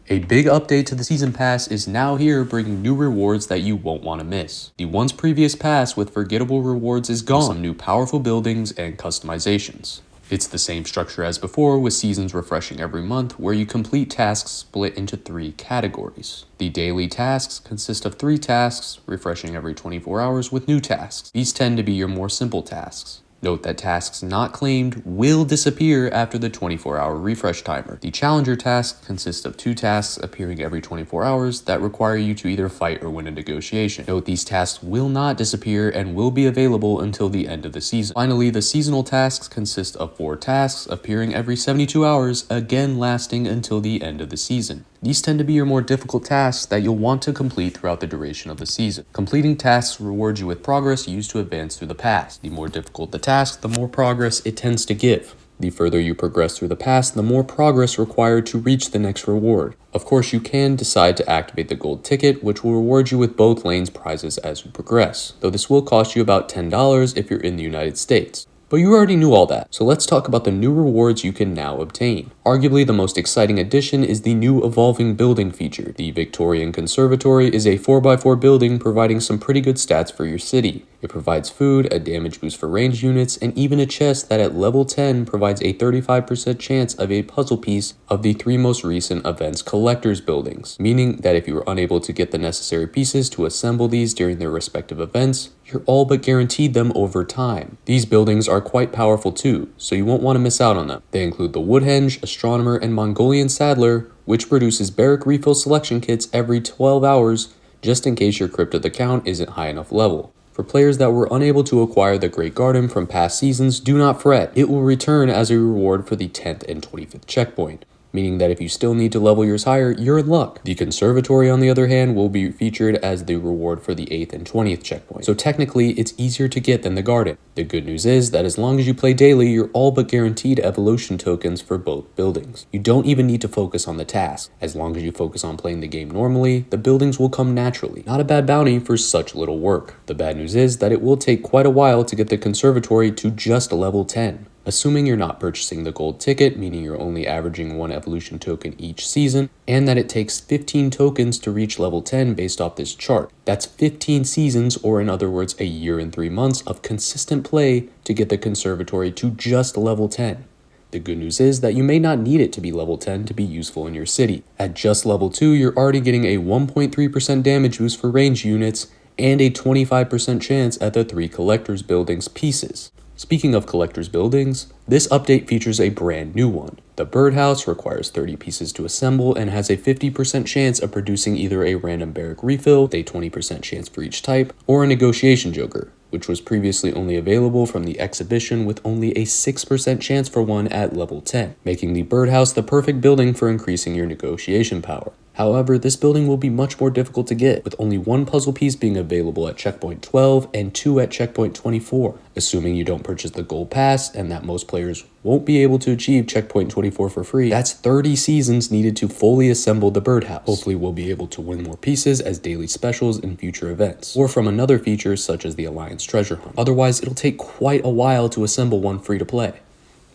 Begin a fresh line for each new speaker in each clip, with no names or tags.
A big update to the Season Pass is now here, bringing new rewards that you won't want to miss. The once previous pass with forgettable rewards is gone, with some new powerful buildings and customizations. It's the same structure as before, with seasons refreshing every month, where you complete tasks split into 3 categories. The daily tasks consist of 3 tasks, refreshing every 24 hours with new tasks. These tend to be your more simple tasks. Note that tasks not claimed will disappear after the 24-hour refresh timer. The challenger task consists of 2 tasks appearing every 24 hours that require you to either fight or win a negotiation. Note these tasks will not disappear and will be available until the end of the season. Finally, the seasonal tasks consist of 4 tasks appearing every 72 hours, again lasting until the end of the season. These tend to be your more difficult tasks that you'll want to complete throughout the duration of the season. Completing tasks rewards you with progress used to advance through the pass. The more difficult the task, the more progress it tends to give. The further you progress through the pass, the more progress required to reach the next reward. Of course, you can decide to activate the gold ticket, which will reward you with both lanes' prizes as you progress, though this will cost you about $10 if you're in the United States. But you already knew all that, so let's talk about the new rewards you can now obtain. Arguably the most exciting addition is the new evolving building feature. The Victorian Conservatory is a 4x4 building providing some pretty good stats for your city. It provides food, a damage boost for ranged units, and even a chest that at level 10 provides a 35% chance of a puzzle piece of the 3 most recent events collector's buildings, meaning that if you are unable to get the necessary pieces to assemble these during their respective events, you're all but guaranteed them over time. These buildings are quite powerful too, so you won't want to miss out on them. They include the Woodhenge, Astronomer, and Mongolian Saddler, which produces barrack refill selection kits every 12 hours, just in case your Crypt of the Count isn't high enough level. For players that were unable to acquire the Great Garden from past seasons, do not fret. It will return as a reward for the 10th and 25th checkpoint, meaning that if you still need to level yours higher, you're in luck. The Conservatory, on the other hand, will be featured as the reward for the 8th and 20th checkpoint. So technically, it's easier to get than the Garden. The good news is that as long as you play daily, you're all but guaranteed evolution tokens for both buildings. You don't even need to focus on the task. As long as you focus on playing the game normally, the buildings will come naturally. Not a bad bounty for such little work. The bad news is that it will take quite a while to get the Conservatory to just level 10. Assuming you're not purchasing the gold ticket, meaning you're only averaging 1 evolution token each season, and that it takes 15 tokens to reach level 10 based off this chart. That's 15 seasons, or in other words, a year and 3 months of consistent play to get the Conservatory to just level 10. The good news is that you may not need it to be level 10 to be useful in your city. At just level 2, you're already getting a 1.3% damage boost for ranged units, and a 25% chance at the 3 collector's buildings pieces. Speaking of collector's buildings, this update features a brand new one. The Birdhouse requires 30 pieces to assemble and has a 50% chance of producing either a random barrack refill with a 20% chance for each type, or a negotiation joker, which was previously only available from the exhibition with only a 6% chance for one at level 10, making the Birdhouse the perfect building for increasing your negotiation power. However, this building will be much more difficult to get, with only 1 puzzle piece being available at checkpoint 12 and 2 at checkpoint 24. Assuming you don't purchase the gold pass and that most players won't be able to achieve checkpoint 24 for free, that's 30 seasons needed to fully assemble the Birdhouse. Hopefully we'll be able to win more pieces as daily specials in future events, or from another feature such as the Alliance Treasure Hunt. Otherwise, it'll take quite a while to assemble one free to play.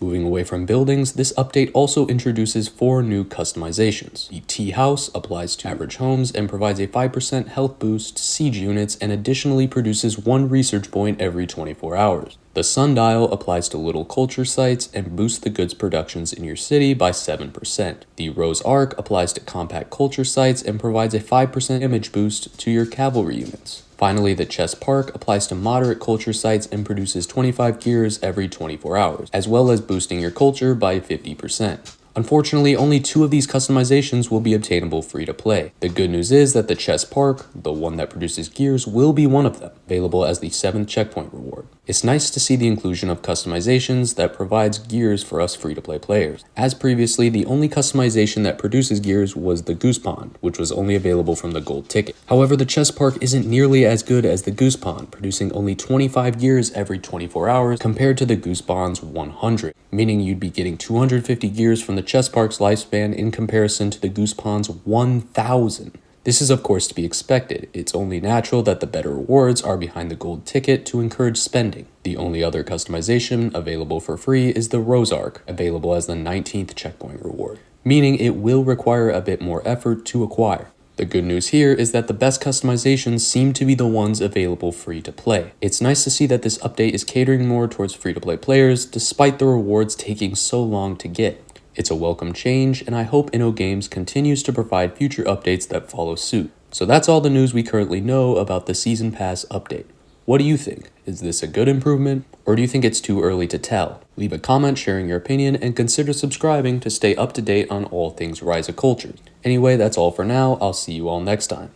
Moving away from buildings, this update also introduces 4 new customizations. The Tea House applies to average homes and provides a 5% health boost to siege units, and additionally produces 1 research point every 24 hours. The Sundial applies to little culture sites and boosts the goods productions in your city by 7%. The Rose Arc applies to compact culture sites and provides a 5% image boost to your cavalry units. Finally, the Chess Park applies to moderate culture sites and produces 25 gears every 24 hours, as well as boosting your culture by 50%. Unfortunately, only 2 of these customizations will be obtainable free to play. The good news is that the Chess Park, the one that produces gears, will be one of them, available as the 7th checkpoint reward. It's nice to see the inclusion of customizations that provides gears for us free to play players. As previously, the only customization that produces gears was the Goose Pond, which was only available from the gold ticket. However, the Chess Park isn't nearly as good as the Goose Pond, producing only 25 gears every 24 hours compared to the Goose Pond's 100, meaning you'd be getting 250 gears from the Chess Park's lifespan in comparison to the Goose Pond's 1,000. This is of course to be expected. It's only natural that the better rewards are behind the gold ticket to encourage spending. The only other customization available for free is the Rose Arc, available as the 19th checkpoint reward. meaning it will require a bit more effort to acquire. The good news here is that the best customizations seem to be the ones available free to play. It's nice to see that this update is catering more towards free to play players, despite the rewards taking so long to get. It's a welcome change, and I hope InnoGames continues to provide future updates that follow suit. So that's all the news we currently know about the Season Pass update. What do you think? Is this a good improvement, or do you think it's too early to tell? Leave a comment sharing your opinion, and consider subscribing to stay up to date on all things Rise of Cultures. Anyway, that's all for now. I'll see you all next time.